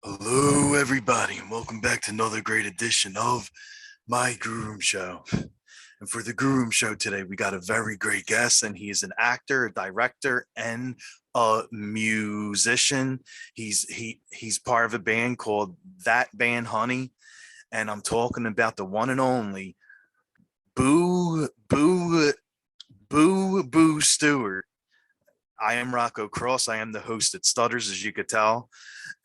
Hello, everybody, and welcome back to another great edition of my Grue Rume Show. And for the Grue Rume Show today, we got a very great guest, and he is an actor, a director, and a musician. He's part of a band called That Band Honey, and I'm talking about the one and only Boo Stewart. I am Rocco Cross. I am the host at Stutters, as you could tell,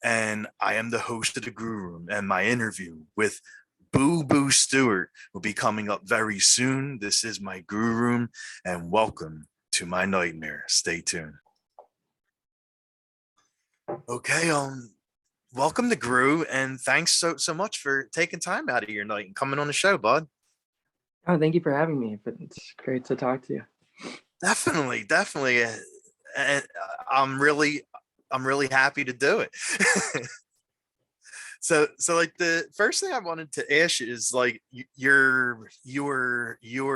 and I am the host of the Grue Room. And my interview with BooBoo Stewart will be coming up very soon. This is my Grue Room, and welcome to my nightmare. Stay tuned. Okay, welcome to Grue, and thanks so much for taking time out of your night and coming on the show, bud. Oh, thank you for having me. But it's great to talk to you. Definitely, and I'm really happy to do it. So like the first thing I wanted to ask you is like your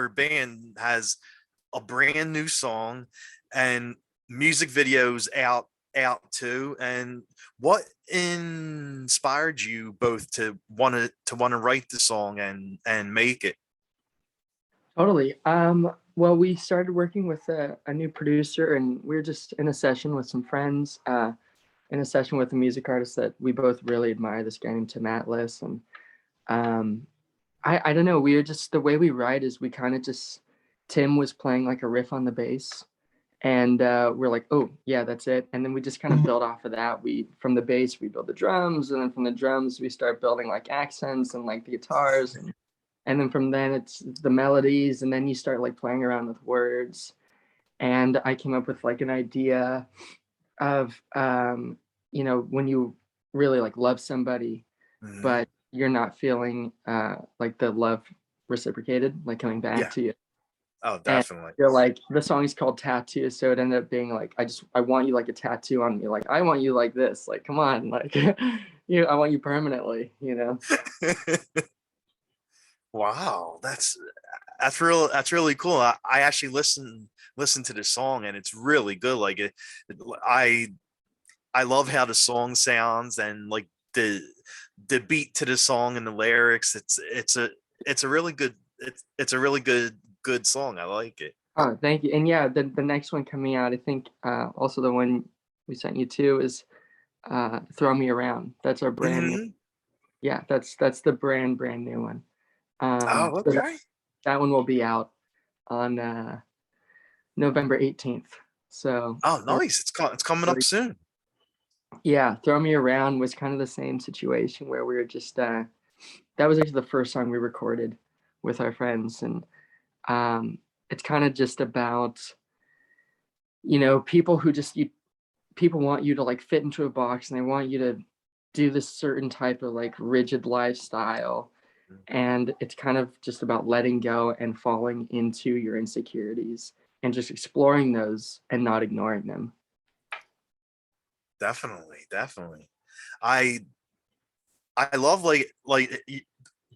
band has a brand new song and music videos out too. And what inspired you both to want to write the song and make it? Totally. Well, we started working with a new producer, and we were just in a session with some friends, in a session with a music artist that we both really admire, this guy named Tim Atlas. And um, I don't know, we were just, the way we write is we kind of just, Tim was playing like a riff on the bass, and we're like, oh yeah, that's it. And then we just kind of build off of that. From the bass we build the drums, and then from the drums we start building like accents and like the guitars, and then from then it's the melodies, and then you start like playing around with words. And I came up with like an idea of when you really like love somebody, Mhm. but you're not feeling like the love reciprocated, like coming back Yeah. to you. Oh, And definitely. you're like, the song is called Tattoo, so it ended up being like, I want you like a tattoo on me, like I want you like this, like come on, like I want you permanently. Wow, that's really cool. I actually listen to the song, and it's really good. Like I I love how the song sounds, and like the beat to the song and the lyrics. It's a really it's a really good song. I like it. Oh, thank you. And yeah, the next one coming out, I think, also the one we sent you to is Throw Me Around. That's our brand new. Hmm. Yeah, that's the brand new one. Oh, So that, okay. that one will be out on November 18th. So Oh, we're nice. It's coming up really, soon. yeah, Throw Me Around was kind of the same situation where we were just that was actually the first song we recorded with our friends. And it's kind of just about, people who just people want you to like fit into a box, and they want you to do this certain type of like rigid lifestyle. And it's kind of just about letting go and falling into your insecurities and just exploring those and not ignoring them. Definitely. I I love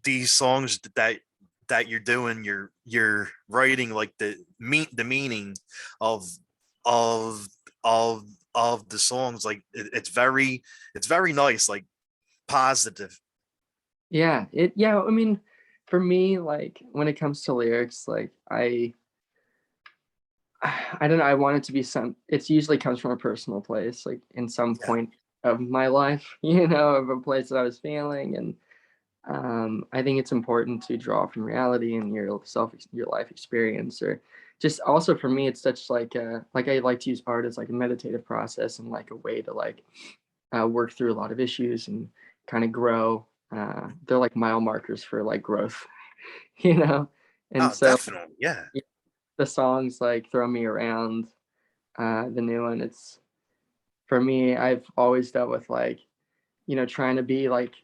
these songs that you're doing. You're writing like the meaning of of of of the songs. Like it's very nice, like positive. Yeah, I mean, for me, like when it comes to lyrics, like I don't know, I want it to be it's usually comes from a personal place, like in some Yeah. point of my life, of a place that I was feeling. And I think it's important to draw from reality and your life experience. Or just also for me, it's such like I like to use art as like a meditative process and like a way to like work through a lot of issues and kind of grow. They're like mile markers for like growth, you know. And Oh, so definitely. Yeah. yeah, the songs like "Throw Me Around," the new one, it's for me. I've always dealt with like trying to be like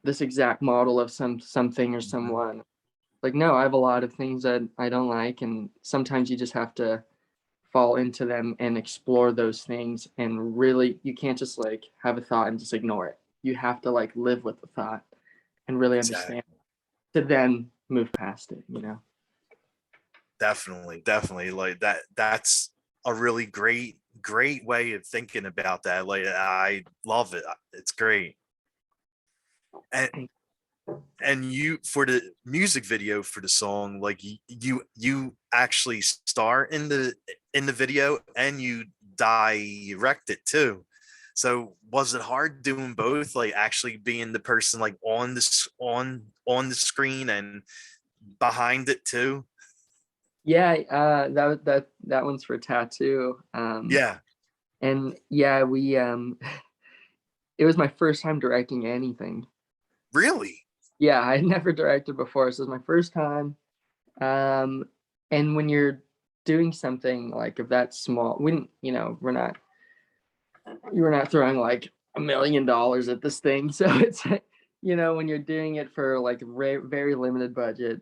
this exact model of something or Mhm. someone. Like, no, I have a lot of things that I don't like, and sometimes you just have to fall into them and explore those things. And really, you can't just like have a thought and just ignore it. You have to like live with the thought and really understand Exactly. to then move past it. Definitely. Like that's a really great way of thinking about that. Like I love it. It's great. And and you, for the music video for the song, like you actually star in the video and you direct it too. So was it hard doing both, like actually being the person like on this on the screen and behind it too? Yeah, that one's for Tattoo. Yeah. And yeah, we it was my first time directing anything. Really? Yeah, I had never directed before, so it was my first time. Um, and when you're doing something like of that small, when you know we're not throwing like $1 million at this thing, so it's when you're doing it for like a very limited budget,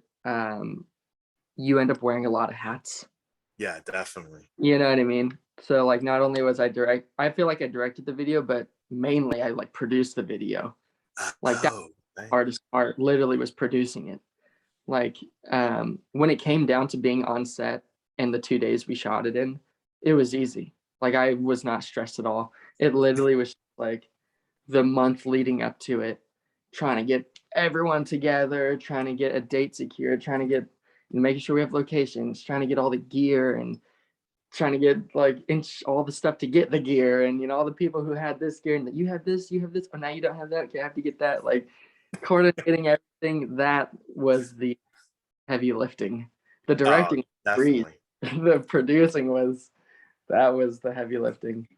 you end up wearing a lot of hats. Yeah, definitely. You know what I mean? So like, not only was I feel like I directed the video, but mainly I like produced the video. Like that Oh, okay. artist art literally was producing it. Like, when it came down to being on set and the 2 days we shot it in, it was easy. Like, I was not stressed at all. It literally was like the month leading up to it, trying to get everyone together, trying to get a date secured, trying to get making sure we have locations, trying to get all the gear and trying to get like all the stuff to get the gear and all the people who had this gear and that you have this, but now you don't have that. Okay, I have to get that. Like coordinating everything, that was the heavy lifting. The Oh, directing breeze. definitely. The producing was the heavy lifting.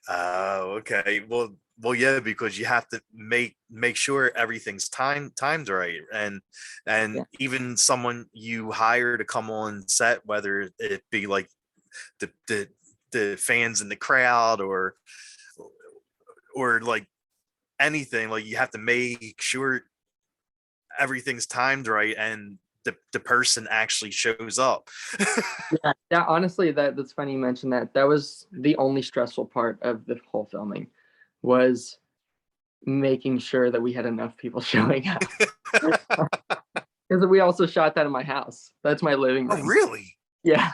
Oh, okay. Well, yeah, because you have to make sure everything's timed right, and Yeah. even someone you hire to come on set, whether it be like the fans in the crowd or like anything, like you have to make sure everything's timed right and the person actually shows up. Yeah, yeah, honestly, that's funny you mentioned that. That was the only stressful part of the whole filming, was making sure that we had enough people showing up. Because we also shot that in my house. That's my living Oh, room. really? Yeah,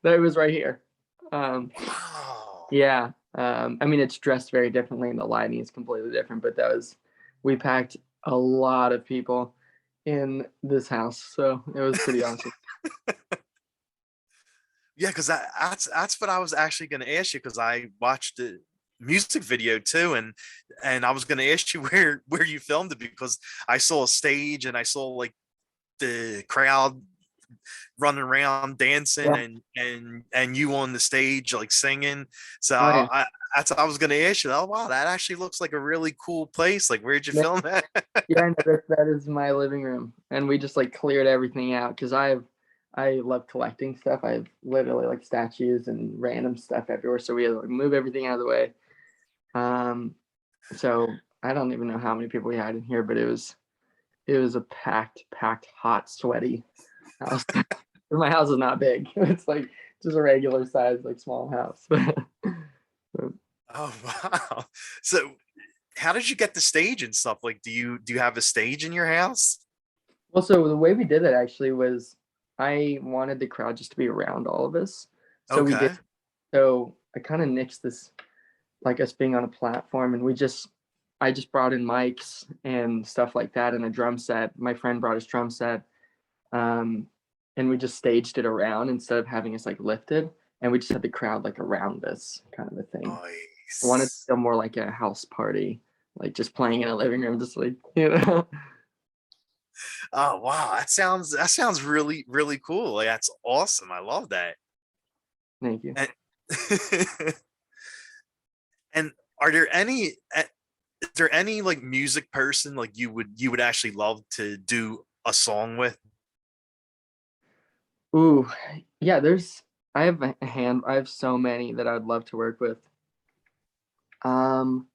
that was right here. Wow. Yeah, I mean, it's dressed very differently and the lighting is completely different, but we packed a lot of people in this house, so it was pretty awesome. Yeah, because that's what I was actually going to ask you, because I watched the music video too, and I was going to ask you where you filmed it, because I saw a stage and I saw like the crowd running around dancing Yeah. and you on the stage like singing. So Oh yeah. I was going to ask you, oh wow, that actually looks like a really cool place. Like, where'd you Yeah, film that? yeah, no, that is my living room, and we just like cleared everything out because I love collecting stuff. I have literally like statues and random stuff everywhere, so we had to like move everything out of the way. Um, so I don't even know how many people we had in here, but it was a packed, hot, sweaty house. My house is not big. It's like just a regular size, like small house. Oh wow. So how did you get the stage and stuff? Like, do you have a stage in your house? Well, so the way we did it actually was I wanted the crowd just to be around all of us. So we did. Okay. So I kind of nixed this, like us being on a platform, and I just brought in mics and stuff like that and a drum set. My friend brought his drum set, um, and we just staged it around instead of having us like lifted, and we just had the crowd like around us, kind of a thing. I wanted to Nice. feel more like a house party, like just playing in a living room, just like Oh wow, that sounds really really cool. Like, that's awesome. I love that. Thank you. And and are there any is there any like music person like you would actually love to do a song with? Ooh, yeah. I have a hand. I have so many that I would love to work with. Um,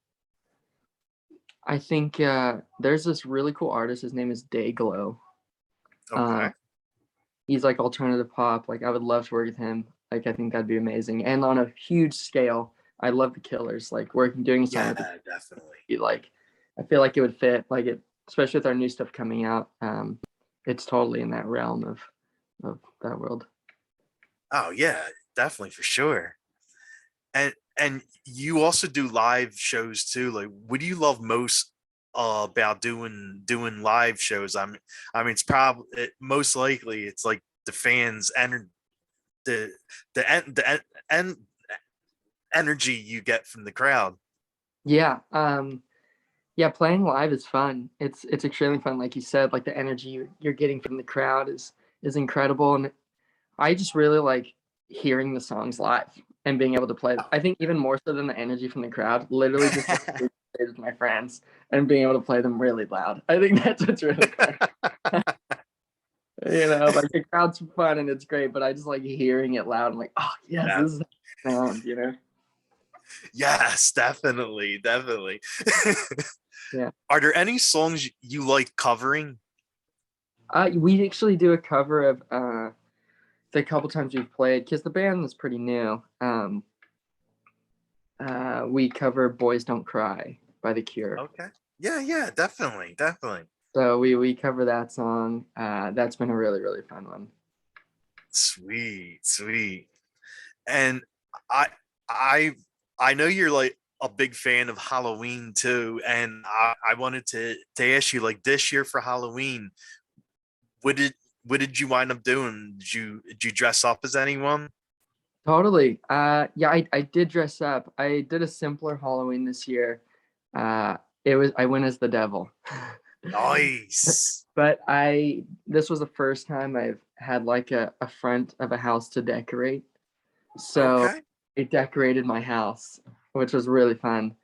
I think there's this really cool artist. His name is Dayglow. Uh, Okay. he's like alternative pop. Like I would love to work with him. Like I think that'd be amazing. And on a huge scale, I love the Killers. Like doing a song Yeah, with the definitely. like, I feel like it would fit. Like it, especially with our new stuff coming out. It's totally in that realm of that world. Oh yeah, definitely for sure. And you also do live shows too. Like, what do you love most about doing live shows? I mean, it's probably most likely it's like the fans and the energy you get from the crowd. Yeah. Yeah, playing live is fun. It's extremely fun. Like you said, like the energy you're getting from the crowd is incredible. And I just really like hearing the songs live and being able to play them. I think even more so than the energy from the crowd, literally just like with my friends and being able to play them really loud. I think that's what's really fun. Like the crowd's fun and it's great, but I just like hearing it loud. I'm like, oh yes, Yeah. this is sound. Yes, definitely, definitely. Yeah. Are there any songs you like covering? We actually do a cover of the couple times we've played because the band is pretty new. We cover "Boys Don't Cry" by The Cure. Okay. Yeah, yeah, definitely, definitely. So we cover that song. That's been a really really fun one. Sweet, sweet. And I I I know you're like a big fan of Halloween too. And I wanted to ask you, like, this year for Halloween, what did what did you wind up doing? Did you dress up as anyone? Totally. Yeah, I did dress up. I did a simpler Halloween this year. I went as the devil. Nice. But this was the first time I've had like a front of a house to decorate. So Okay. I decorated my house, which was really fun.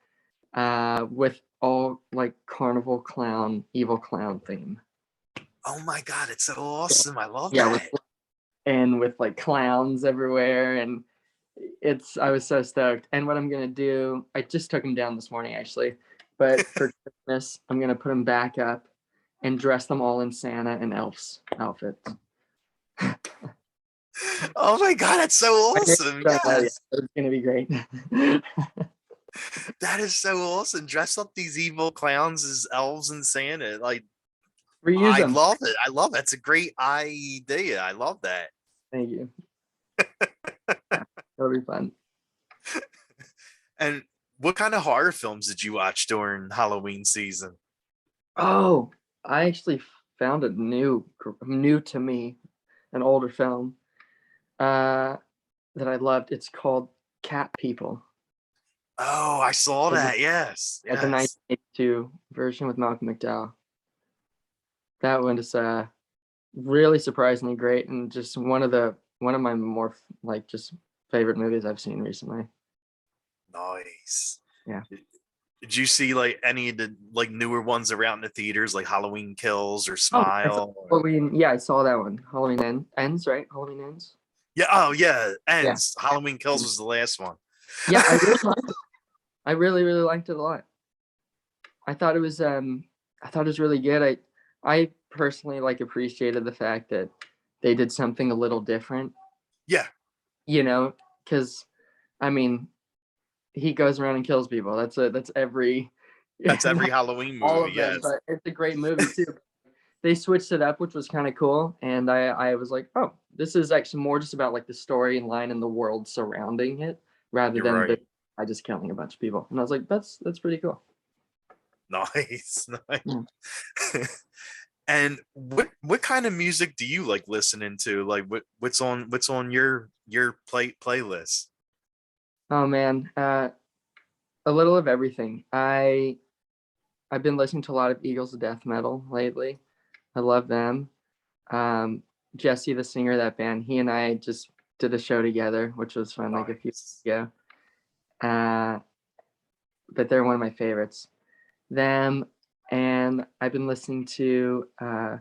With all like carnival clown, evil clown theme. Oh my God, it's so So, awesome. I love yeah, that. with like clowns everywhere, and I was so stoked. And what I'm gonna do, I just took them down this morning actually, but for Christmas I'm gonna put them back up and dress them all in Santa and elves outfits. Oh my God, that's so awesome. Yes. It's gonna be great. That is so awesome. Dress up these evil clowns as elves and Santa. Like, Reuse I them. love it. I love it. It's a great idea. I love that. Thank you. Yeah, it'll be fun. And what kind of horror films did you watch during Halloween season? Oh, I actually found a new to me, an older film uh, that I loved. It's called Cat People. Oh, I saw It's that. Yes. the Yes. 1982 version with Malcolm McDowell. That one is really surprisingly great and just one of my more like just favorite movies I've seen recently. Nice. Yeah. Did you see like any of the like newer ones around the theaters, like Halloween Kills or Oh, I saw Smile? Halloween. Yeah, I saw that one. Ends, right? Halloween ends. Yeah. Oh, yeah. Yeah. Ends. Halloween Kills was the last one. Yeah, I really liked it. I really, really liked it a lot. I thought it was really good. I personally like appreciated the fact that they did something a little different, Yeah. you know, because I mean, he goes around and kills people. That's every That's every Halloween all movie. of them, Yes. but it's a great movie too. They switched it up, which was kind of cool, and I was like, oh, this is actually more just about like the story and line and the world surrounding it, rather You're than right. I just killing a bunch of people. And I was like, that's pretty cool. Nice. Yeah. Nice. And what kind of music do you like listening to? Like what's on your playlist? Oh man, a little of everything. I've been listening to a lot of Eagles of Death Metal lately. I love them. Um, Jesse, the singer of that band, he and I just did a show together, which was fun, like a few Nice. years ago. But they're one of my favorites. Them, and I've been listening to. I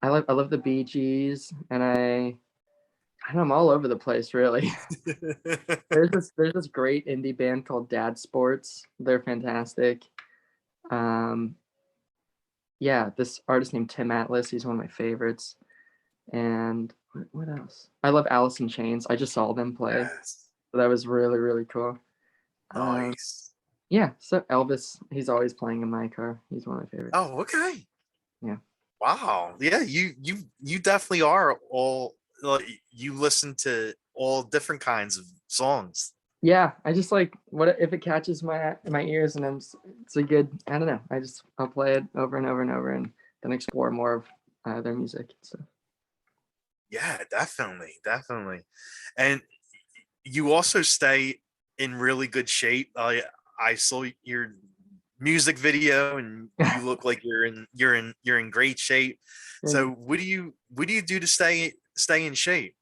love the Bee Gees, and I'm all over the place really. There's this great indie band called Dad Sports. They're fantastic. Um, yeah, this artist named Tim Atlas. He's one of my favorites. And what else? I love Alice in Chains. I just saw them play. Yes. So that was really, really cool. Um, Nice. yeah, so Elvis, he's always playing in my car. He's one of my favorites. Oh, okay. Yeah. Wow. Yeah, you definitely are all like you listen to all different kinds of songs. Yeah, I just like what if it catches my ears and it's a good. I don't know. I'll play it over and over and over and then explore more of their music. So Yeah, definitely, definitely. And you also stay in really good shape. I saw your music video, and you look like you're in great shape. thank So you. what do you do to stay in shape?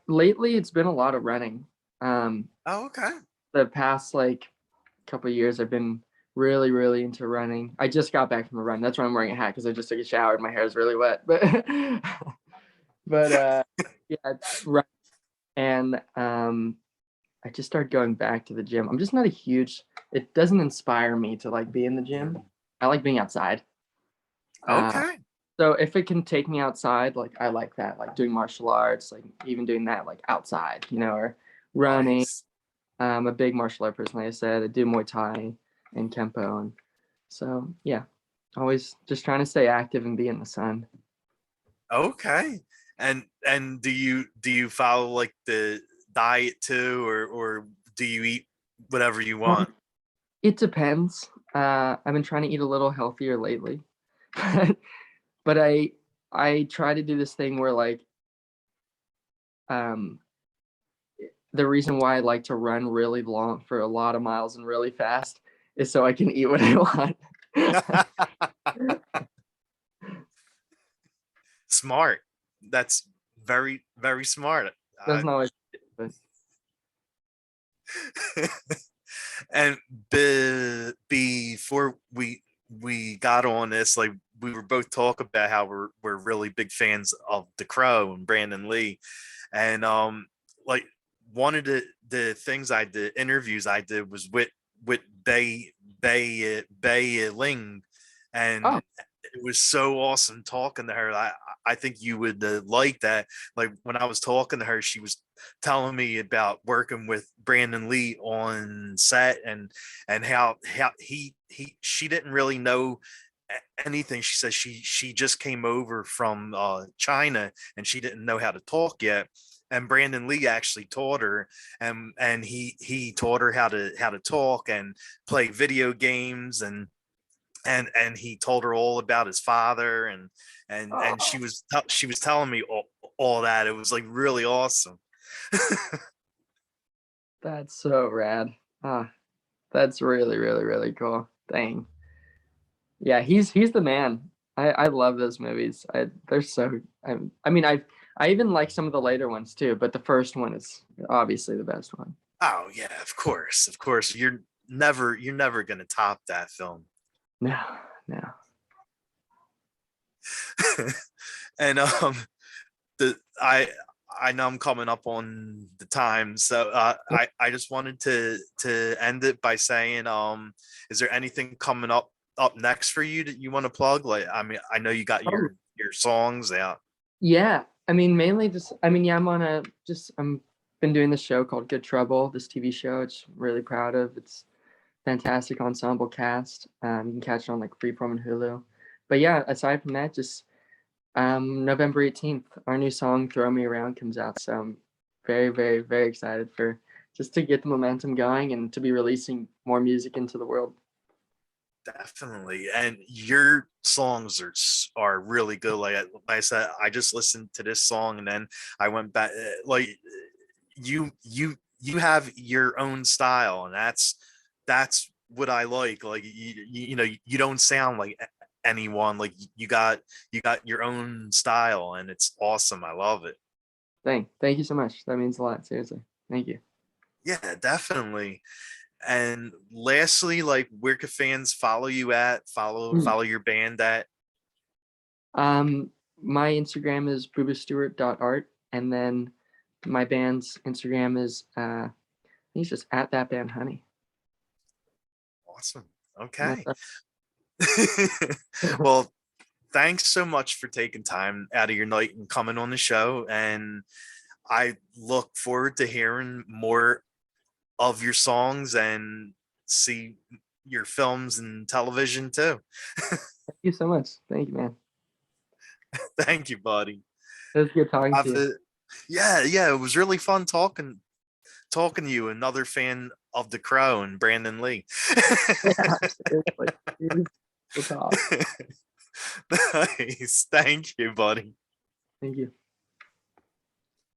Lately it's been a lot of running. Um, Oh, okay. the past like couple of years I've been really into running. I just got back from a run. That's why I'm wearing a hat because I just took a shower and my hair is really wet. But but yeah, run and I just started going back to the gym. I'm just not a huge. It doesn't inspire me to like be in the gym. I like being outside. Uh, Okay. so if it can take me outside, like I like that, like doing martial arts, like even doing that like outside, or running. Nice. I'm a big martial art person, like I said. I do Muay Thai and Kempo, and so yeah, always just trying to stay active and be in the sun. Okay. And do you follow like the diet too, or do you eat whatever you want? Um, it depends. I've been trying to eat a little healthier lately, but but I try to do this thing where like um the reason why I like to run really long for a lot of miles and really fast is so I can eat what I want. Smart. That's very smart. Doesn't always, but And before we got on this, like we were both talking about how we're really big fans of the Crow and Brandon Lee, and like one of the things I did, interviews I did, was with Bei Ling, oh, and it was so awesome talking to her. I think you would like that. Like when I was talking to her, she was telling me about working with Brandon Lee on set, and how he she didn't really know anything. She says she just came over from China, and she didn't know how to talk yet, and Brandon Lee actually taught her, and he taught her how to talk and play video games, and he told her all about his father, and oh, she was telling me all that. It was like really awesome. that's so rad. Ah, that's really cool. Dang. Yeah, he's the man. I love those movies. They're so. I mean, I even like some of the later ones too, but the first one is obviously the best one. Oh yeah, of course. You're never gonna top that film. No, no. And the I know I'm coming up on the time, so I just wanted to end it by saying, is there anything coming up next for you that you want to plug? Like, I mean, I know you got Oh, your songs out. yeah. I mean, mainly just. I mean, yeah. I'm been doing this show called Good Trouble. This TV show. It's really proud of. It's fantastic ensemble cast. You can catch it on like Freeform and Hulu. But yeah, aside from that, just November 18th, our new song "Throw Me Around" comes out. So I'm very excited for just to get the momentum going and to be releasing more music into the world. Definitely, and your songs are really good. Like I said, I just listened to this song, and then I went back. Like you have your own style, and that's what I like. Like you know, you don't sound like anyone. Like you got your own style, and it's awesome. I love it. Thank you so much. That means a lot. Seriously, thank you. Yeah, definitely. And lastly, like where can fans follow you at? Mm. Follow your band at? Um, my Instagram is boobastewart.art, and then my band's Instagram is I think it's just at that band honey. Awesome. And Okay. that's Well, thanks so much for taking time out of your night and coming on the show. And I look forward to hearing more of your songs and see your films and television too. Thank you so much. Thank you, man. Thank you, buddy. It was good talking to Have you. a, yeah, it was really fun talking to you, another fan of The Crow and Brandon Lee. Yeah, seriously. We'll talk. Nice. Thank you, buddy. Thank you.